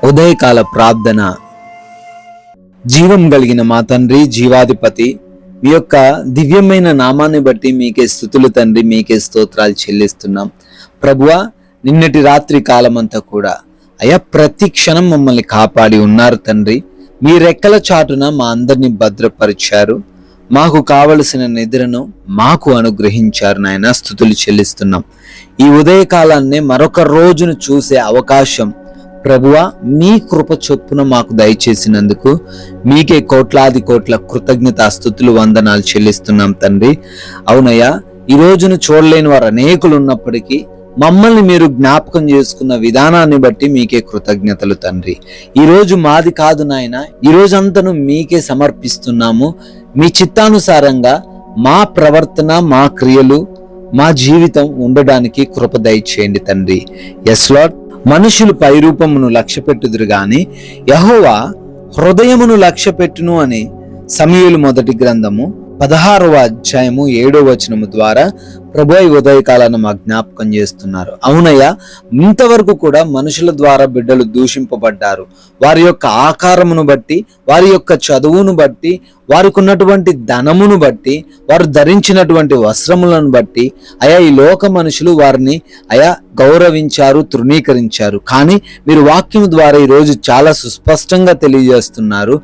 ఉదయకాల ప్రార్థన. జీవం కలిగిన మా తండ్రి, జీవాధిపతి, మీ యొక్క దివ్యమైన నామాన్ని బట్టి మీకే స్తుతులు తండ్రి, మీకే స్తోత్రాలు చెల్లిస్తున్నాం. ప్రభువా, నిన్నటి రాత్రి కాలమంతా కూడా అయ్యా ప్రతి క్షణం మమ్మల్ని కాపాడి ఉన్నారు తండ్రి. మీ రెక్కల చాటున మా అందరినీ భద్రపరిచారు. మాకు కావలసిన నిద్రను మాకు అనుగ్రహించారు నాయన. స్తుతులు చెల్లిస్తున్నాం. ఈ ఉదయకాలాన్ని మరొక రోజును చూసే అవకాశం ప్రభువా మీ కృప చొప్పున మాకు దయచేసినందుకు మీకే కోట్లాది కోట్ల కృతజ్ఞతాస్తుతులు, వందనాలు చెల్లిస్తున్నాం తండ్రి. అవునయ్యా, ఈ రోజును చూడలేని వారు అనేకులు ఉన్నప్పటికీ మమ్మల్ని మీరు జ్ఞాపకం చేసుకున్న విధానాన్ని బట్టి మీకే కృతజ్ఞతలు తండ్రి. ఈ రోజు మాది కాదు నాయన, ఈ రోజంతను మీకే సమర్పిస్తున్నాము. మీ చిత్తానుసారంగా మా ప్రవర్తన, మా క్రియలు, మా జీవితం ఉండడానికి కృప దయచేయండి తండ్రి. Yes lord. మనుషులు పైరూపమును లక్ష్య పెట్టుదురు గాని యెహోవా హృదయమును లక్ష్య పెట్టును అని సమూయేలు మొదటి గ్రంథము 16వ అధ్యాయము 7వ వచనము ద్వారా ప్రభు ఈ ఉదయకాలను మా జ్ఞాపకం చేస్తున్నారు. అవునయ్యా, ఇంతవరకు కూడా మనుషుల ద్వారా బిడ్డలు దూషింపబడ్డారు. వారి యొక్క ఆకారమును బట్టి, వారి యొక్క చదువును బట్టి, వారికి ఉన్నటువంటి ధనమును బట్టి, వారు ధరించినటువంటి వస్త్రములను బట్టి అయా ఈ లోక మనుషులు వారిని అయా గౌరవించారు, తృణీకరించారు. కానీ మీరు వాక్యం ద్వారా ఈరోజు చాలా సుస్పష్టంగా తెలియజేస్తున్నారు.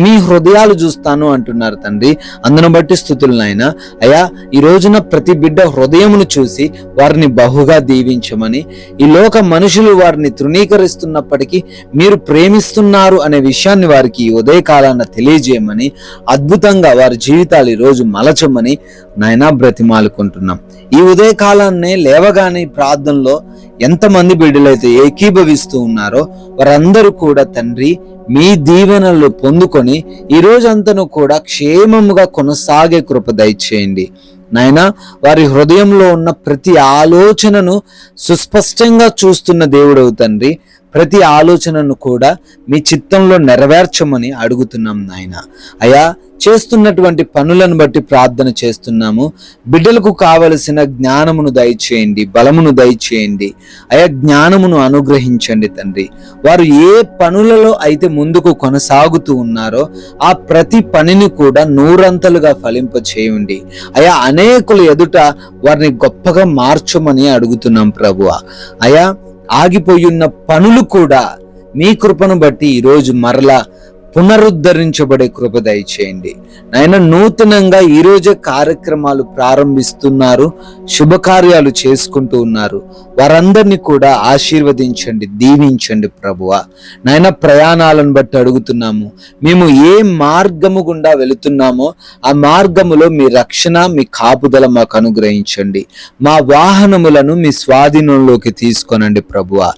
మీ హృదయాలు చూస్తాను అంటున్నారు తండ్రి. అందును బట్టి స్తుతులు నాయన. అయా ఈ రోజున ప్రతి బిడ్డ హృదయమును చూసి వారిని బహుగా దీవించమని, ఈ లోక మనుషులు వారిని తృణీకరిస్తున్నప్పటికీ మీరు ప్రేమిస్తున్నారు అనే విషయాన్ని వారికి ఈ ఉదయకాలాన తెలియజేయమని, అద్భుతంగా వారి జీవితాలు ఈరోజు మలచమని నాయనా బ్రతిమాలుకుంటున్నాం. ఈ ఉదయకాలాన్నే లేవగానే ప్రార్థనలో ఎంతమంది బిడ్డలైతే ఏకీభవిస్తూ ఉన్నారో వారందరూ కూడా తండ్రి మీ దీవెనలు పొందుకొని ఈ రోజంతను కూడా క్షేమముగా కొనసాగే కృప దయచేయండి నాయనా. వారి హృదయంలో ఉన్న ప్రతి ఆలోచనను సుస్పష్టంగా చూస్తున్న దేవుడవు తండ్రి. ప్రతి ఆలోచనను కూడా మీ చిత్తంలో నెరవేర్చమని అడుగుతున్నాం నాయన. అయా చేస్తున్నటువంటి పనులను బట్టి ప్రార్థన చేస్తున్నాము. బిడ్డలకు కావలసిన జ్ఞానమును దయచేయండి, బలమును దయచేయండి. అయా జ్ఞానమును అనుగ్రహించండి తండ్రి. వారు ఏ పనులలో అయితే ముందుకు కొనసాగుతూ ఉన్నారో ఆ ప్రతి పనిని కూడా నూరంతలుగా ఫలింప చేయండి. అయా అనేకులు ఎదుట వారిని గొప్పగా మార్చమని అడుగుతున్నాం ప్రభువా. అయా ఆగిపోయున్న పనులు కూడా మీ కృపను బట్టి ఈరోజు మరలా పునరుద్ధరించబడే కృప దయచేయండి నాయన. నూతనంగా ఈరోజే కార్యక్రమాలు ప్రారంభిస్తున్నారు, శుభకార్యాలు చేసుకుంటూ ఉన్నారు. వారందరినీ కూడా ఆశీర్వదించండి, దీవించండి ప్రభువా నాయన. ప్రయాణాలను బట్టి అడుగుతున్నాము. మేము ఏ మార్గము గుండా వెళుతున్నామో ఆ మార్గములో మీ రక్షణ, మీ కాపుదల మాకు అనుగ్రహించండి. మా వాహనములను మీ స్వాధీనంలోకి తీసుకొనండి ప్రభువా.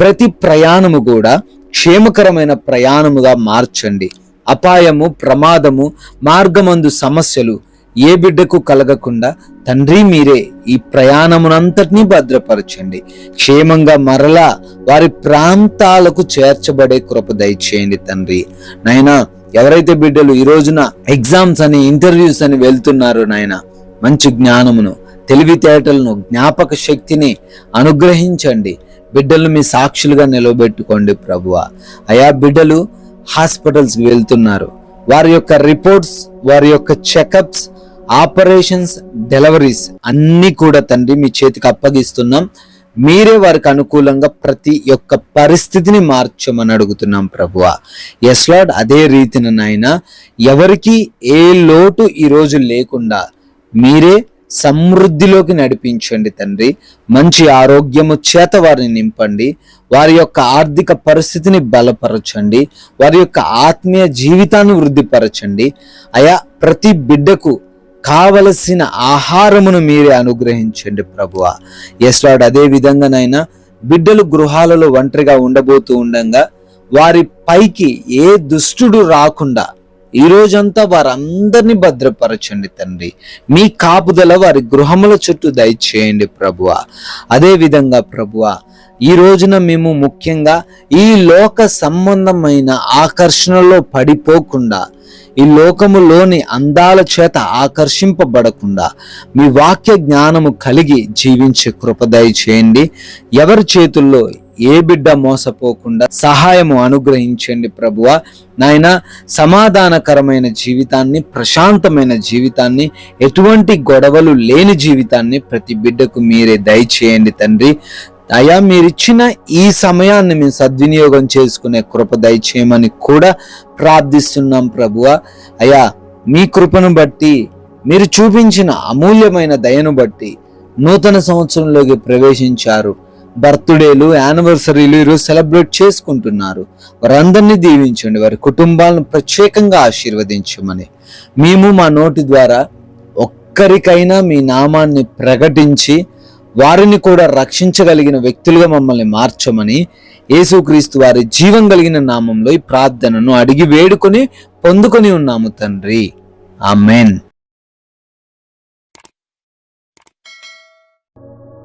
ప్రతి ప్రయాణము కూడా క్షేమకరమైన ప్రయాణముగా మార్చండి. అపాయము, ప్రమాదము, మార్గమందు సమస్యలు ఏ బిడ్డకు కలగకుండా తండ్రి మీరే ఈ ప్రయాణమునంతటినీ భద్రపరచండి. క్షేమంగా మరలా వారి ప్రాంతాలకు చేర్చబడే కృప దయచేయండి తండ్రి నాయనా. ఎవరైతే బిడ్డలు ఈ రోజున ఎగ్జామ్స్ అని, ఇంటర్వ్యూస్ అని వెళ్తున్నారో నాయన, మంచి జ్ఞానమును, తెలివితేటలను, జ్ఞాపక శక్తిని అనుగ్రహించండి. బిడ్డలు మీ సాక్షులుగా నిలబెట్టుకోండి ప్రభువా. అయా బిడ్డలు హాస్పిటల్స్కి వెళ్తున్నారు. వారి యొక్క రిపోర్ట్స్, వారి యొక్క చెకప్స్, ఆపరేషన్స్, డెలివరీస్ అన్నీ కూడా తండ్రి మీ చేతికి అప్పగిస్తున్నాం. మీరే వారికి అనుకూలంగా ప్రతి ఒక్క పరిస్థితిని మార్చమని అడుగుతున్నాం ప్రభువా. Yes lord. అదే రీతిన నాయన ఎవరికి ఏ లోటు ఈరోజు లేకుండా మీరే సమృద్ధిలోకి నడిపించండి తండ్రి. మంచి ఆరోగ్యము చేత వారిని నింపండి. వారి యొక్క ఆర్థిక పరిస్థితిని బలపరచండి. వారి యొక్క ఆత్మీయ జీవితాన్ని వృద్ధిపరచండి. అయా ప్రతి బిడ్డకు కావలసిన ఆహారమును మీరే అనుగ్రహించండి ప్రభువా. Yes lord. అదే విధంగానైనా బిడ్డలు గృహాలలో ఒంటరిగా ఉండబోతూ ఉండగా వారి పైకి ఏ దుష్టుడు రాకుండా ఈ రోజంతా వారందరినీ భద్రపరచండి తండ్రి. మీ కాపుదల వారి గృహముల చుట్టూ దయచేయండి ప్రభువా. అదే విధంగా ప్రభువా ఈ రోజున మేము ముఖ్యంగా ఈ లోక సంబంధమైన ఆకర్షణలో పడిపోకుండా, ఈ లోకములోని అందాల చేత ఆకర్షింపబడకుండా మీ వాక్య జ్ఞానము కలిగి జీవించే కృప దయచేయండి. ఎవరి చేతుల్లో ఏ బిడ్డ మోసపోకుండా సహాయము అనుగ్రహించండి ప్రభువా. నాయన, సమాధానకరమైన జీవితాన్ని, ప్రశాంతమైన జీవితాన్ని, ఎటువంటి గొడవలు లేని జీవితాన్ని ప్రతి బిడ్డకు మీరే దయచేయండి తండ్రి. అయ్యా, మీరిచ్చిన ఈ సమయాన్ని మేము సద్వినియోగం చేసుకునే కృప దయచేయమని కూడా ప్రార్థిస్తున్నాం ప్రభువా. అయ్యా, మీ కృపను బట్టి, మీరు చూపించిన అమూల్యమైన దయను బట్టి నూతన సంవత్సరంలోకి ప్రవేశించారు. బర్త్డేలు, యానివర్సరీలు ఈరోజు సెలబ్రేట్ చేసుకుంటున్నారు. వారందరినీ దీవించండి, వారి కుటుంబాలను ప్రత్యేకంగా ఆశీర్వదించమని మేము మా నోటి ద్వారా ఒక్కరికైనా మీ నామాన్ని ప్రకటించి వారిని కూడా రక్షించగలిగిన వ్యక్తులుగా మమ్మల్ని మార్చమని యేసుక్రీస్తు వారి జీవం కలిగిన నామంలో ఈ ప్రార్థనను అడిగి వేడుకొని పొందుకొని ఉన్నాము తండ్రి. ఆమేన్.